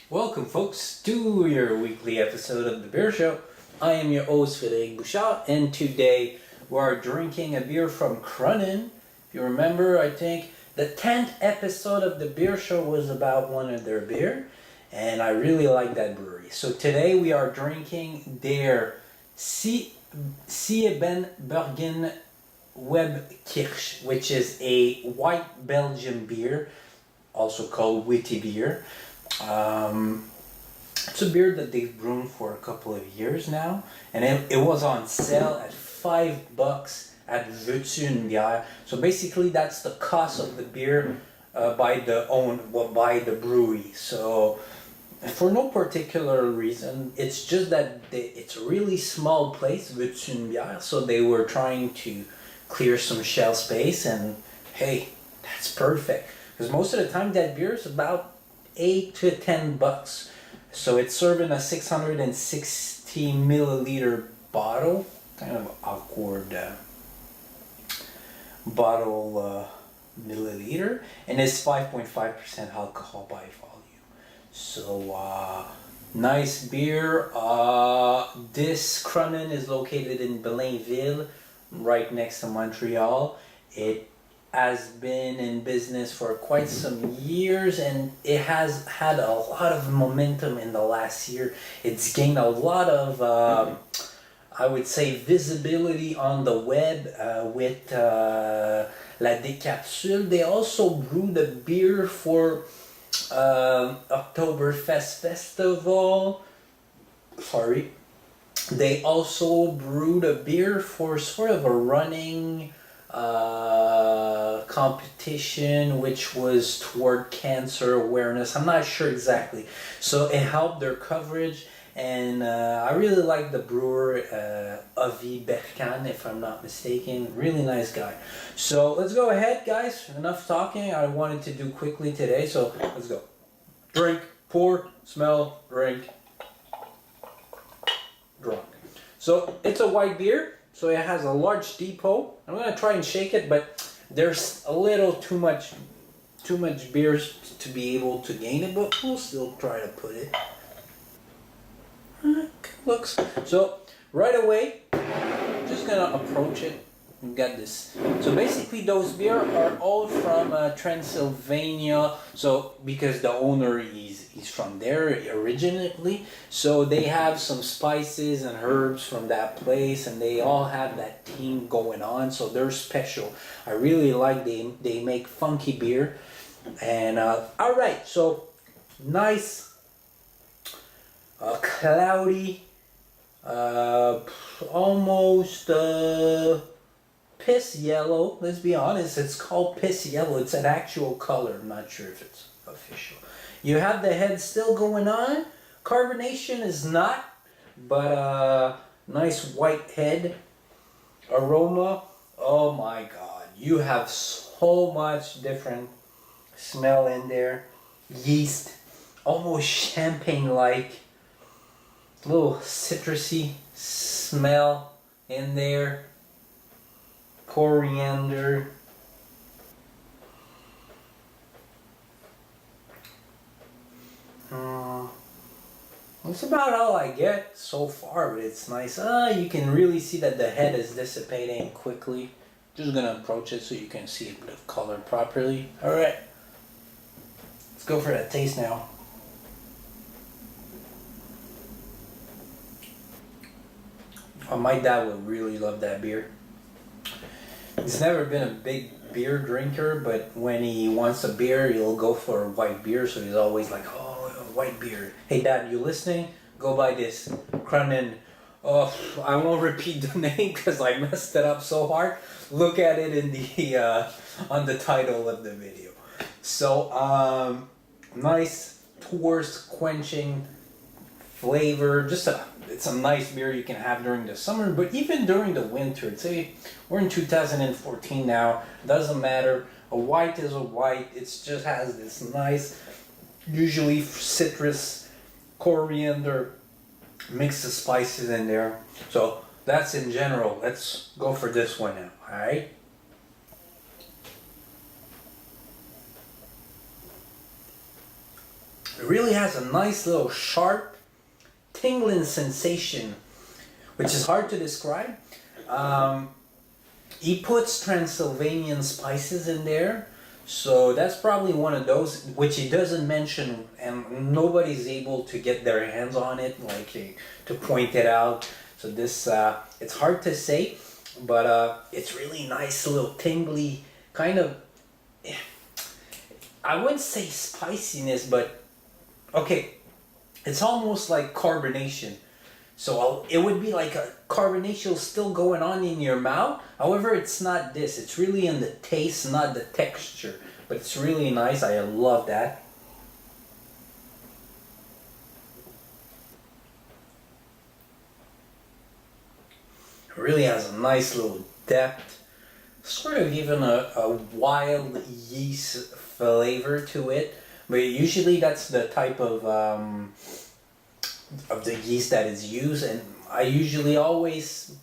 Welcome, folks, to your weekly episode of The Beer Show. I am your host, Frédéric Bouchard, and today we are drinking a beer from Kruhnen. If you remember, I think the 10th episode of The Beer Show was about one of their beer, and I really like that brewery. So today we are drinking their Siebenbürgen Weißkirch, which is a white Belgian beer, also called Witibier. It's a beer that they've brewed for a couple of years now, and it was on sale at $5 at Witibier. So basically, that's the cost of the beer by the brewery. So for no particular reason, it's just that it's a really small place, Witibier. So they were trying to clear some shelf space, and hey, that's perfect because most of the time that beer is about $8 to $10. So it's served in a 660 milliliter bottle, kind of awkward bottle milliliter, and it's 5.5% alcohol by volume. So nice beer. This Kruhnen is located in Blainville, right next to Montreal. It has been in business for quite some years, and it has had a lot of momentum in the last year. It's gained a lot of, I would say, visibility on the web with La Décapsule. They also brewed a beer for Oktoberfest festival. Sorry. They also brewed a beer for sort of a running competition, which was toward cancer awareness. I'm not sure exactly. So it helped their coverage, and I really like the brewer, ABV Belgian, if I'm not mistaken. Really nice guy. So let's go ahead, guys. Enough talking. I wanted to do quickly today, so let's go. Drink, pour, smell, drink, drunk. So it's a white beer. So it has a large depot. I'm gonna try and shake it, but there's a little too much beers to be able to gain it, but we'll still try to put it. Looks. So right away, just gonna approach it. We got this. So basically, those beer are all from Transylvania. So because the owner he's from there originally, so they have some spices and herbs from that place, and they all have that theme going on. So they're special. I really like they make funky beer, and all right. So nice, cloudy, almost. Piss yellow, let's be honest, it's called piss yellow. It's an actual color. I'm not sure if it's official. You have the head still going on. Carbonation is not, but nice white head. Aroma, oh my god, you have so much different smell in there. Yeast, almost champagne-like. Little citrusy smell in there. Coriander. That's about all I get so far, but it's nice. You can really see that the head is dissipating quickly. Just gonna approach it so you can see a bit of color properly. Alright, let's go for that taste now. My dad would really love that beer. He's never been a big beer drinker, but when he wants a beer, he'll go for a white beer, so he's always like, oh, a white beer. Hey Dad, you listening? Go buy this Kruhnen. Oh, I won't repeat the name because I messed it up so hard. Look at it in the on the title of the video. So, nice, tourist quenching flavor. It's a nice beer you can have during the summer, but even during the winter. Say we're in 2014 now, doesn't matter. A white is a white. It just has this nice, usually citrus, coriander Mix the spices in there. So that's in general. Let's go for this one now, alright? It really has a nice little sharp, tingling sensation, which is hard to describe. He puts Transylvanian spices in there, so that's probably one of those which he doesn't mention, and nobody's able to get their hands on it, like to point it out. So this, it's hard to say, but it's really nice, little tingly kind of. I wouldn't say spiciness, but okay, it's almost like carbonation. So it would be like a carbonation still going on in your mouth. However, it's not this. It's really in the taste, not the texture. But it's really nice. I love that. It really has a nice little depth. Sort of even a wild yeast flavor to it. But usually that's the type of the yeast that is used, and I usually always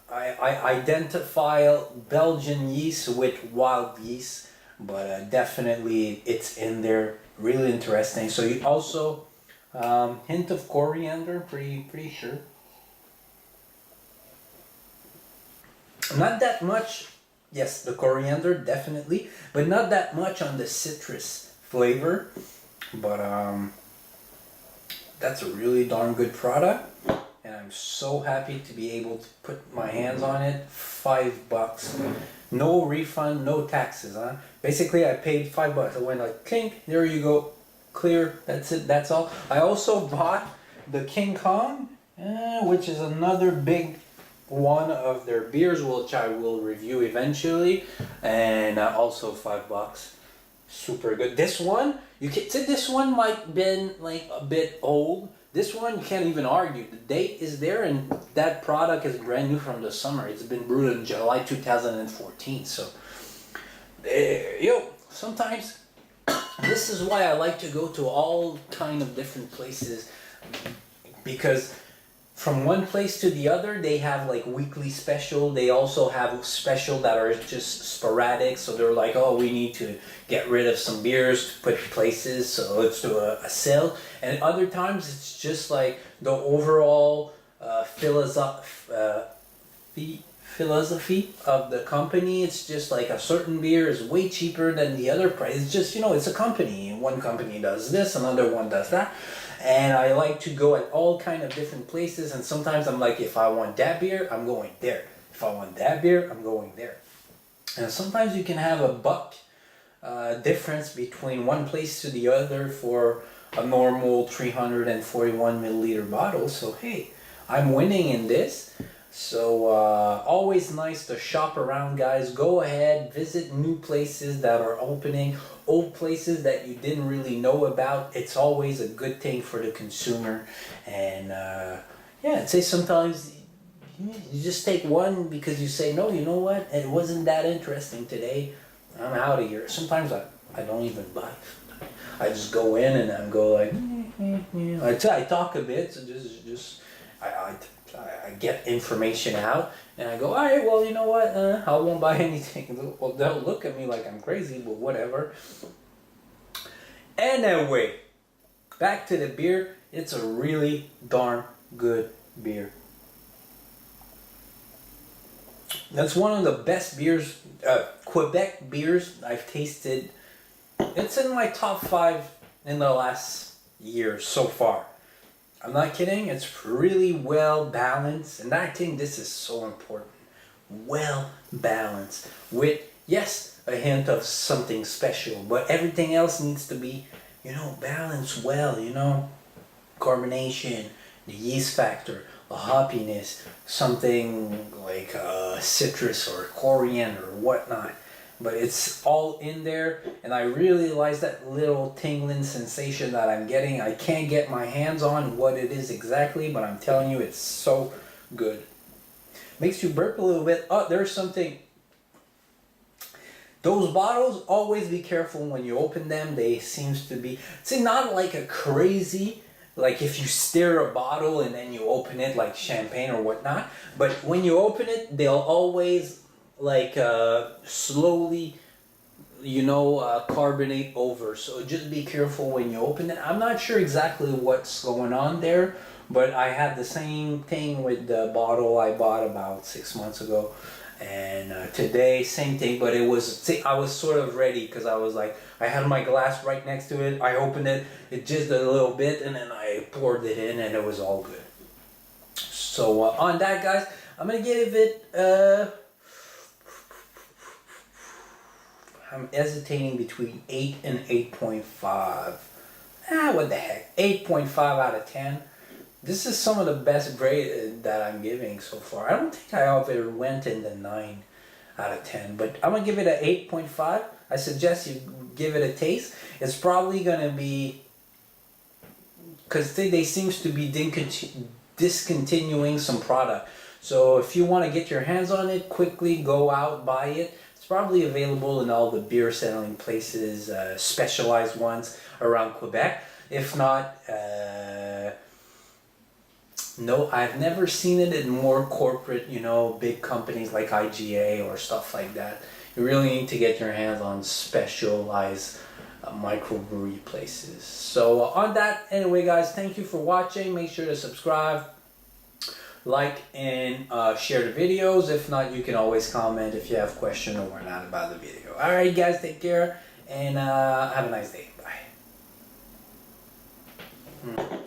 I identify Belgian yeast with wild yeast, but definitely it's in there. Really interesting. So you also hint of coriander, pretty sure. Not that much. Yes, the coriander definitely, but not that much on the citrus flavor. But that's a really darn good product, and I'm so happy to be able to put my hands on it. $5, no refund, no taxes, huh? Basically, I paid $5. I went like, clink, there you go, clear. That's it. That's all. I also bought the King Kong, which is another big one of their beers, which I will review eventually, and also $5. Super good. This one, you can say this one might been like a bit old. This one you can't even argue. The date is there, and that product is brand new from the summer. It's been brewed in July 2014. So, sometimes this is why I like to go to all kind of different places, because from one place to the other, they have like weekly special. They also have special that are just sporadic. So they're like, oh, we need to get rid of some beers to put places, so let's do a sale. And other times it's just like the overall philosophy of the company. It's just like a certain beer is way cheaper than the other price. It's just, it's a company. One company does this, another one does that. And I like to go at all kind of different places, and sometimes I'm like, if I want that beer, I'm going there. If I want that beer, I'm going there. And sometimes you can have $1 difference between one place to the other for a normal 341 milliliter bottle. So hey, I'm winning in this. So always nice to shop around, guys. Go ahead, visit new places that are opening, old places that you didn't really know about. It's always a good thing for the consumer. And I'd say sometimes you just take one because you say, no, you know what, it wasn't that interesting today, I'm out of here. Sometimes I don't even buy. I just go in and I go like, I talk a bit, so I get information out, and I go, all right, well, you know what, I won't buy anything. Well, they'll look at me like I'm crazy, but whatever. Anyway, back to the beer. It's a really darn good beer. That's one of the best beers, Quebec beers I've tasted. It's in my top 5 in the last year so far. I'm not kidding, it's really well balanced, and I think this is so important. Well balanced with, yes, a hint of something special, but everything else needs to be, balanced well, carbonation, the yeast factor, the hoppiness, something like citrus or coriander or whatnot. But it's all in there, and I really like that little tingling sensation that I'm getting. I can't get my hands on what it is exactly, but I'm telling you, it's so good. Makes you burp a little bit. Oh, there's something. Those bottles, always be careful when you open them. They seems to be, not like a crazy, like if you stir a bottle and then you open it like champagne or whatnot. But when you open it, they'll always like slowly, you know, carbonate over. So just be careful when you open it. I'm not sure exactly what's going on there, but I had the same thing with the bottle I bought about 6 months ago. And today, same thing, but it was, I was sort of ready because I was like, I had my glass right next to it. I opened it, it just a little bit, and then I poured it in, and it was all good. So on that, guys, I'm gonna give it. I'm hesitating between 8 and 8.5. What the heck? 8.5 out of 10. This is some of the best grade that I'm giving so far. I don't think I ever went in the 9 out of 10, but I'm gonna give it an 8.5. I suggest you give it a taste. It's probably gonna be, because they seems to be discontinuing some product. So if you want to get your hands on it, quickly go out, buy it. It's probably available in all the beer selling places, specialized ones around Quebec. If not, no, I've never seen it in more corporate, you know, big companies like IGA or stuff like that. You really need to get your hands on specialized microbrewery places. So on that, anyway, guys, thank you for watching. Make sure to subscribe, like, and share the videos. If not, you can always comment if you have questions or whatnot about the video. All right, guys, take care and have a nice day. Bye.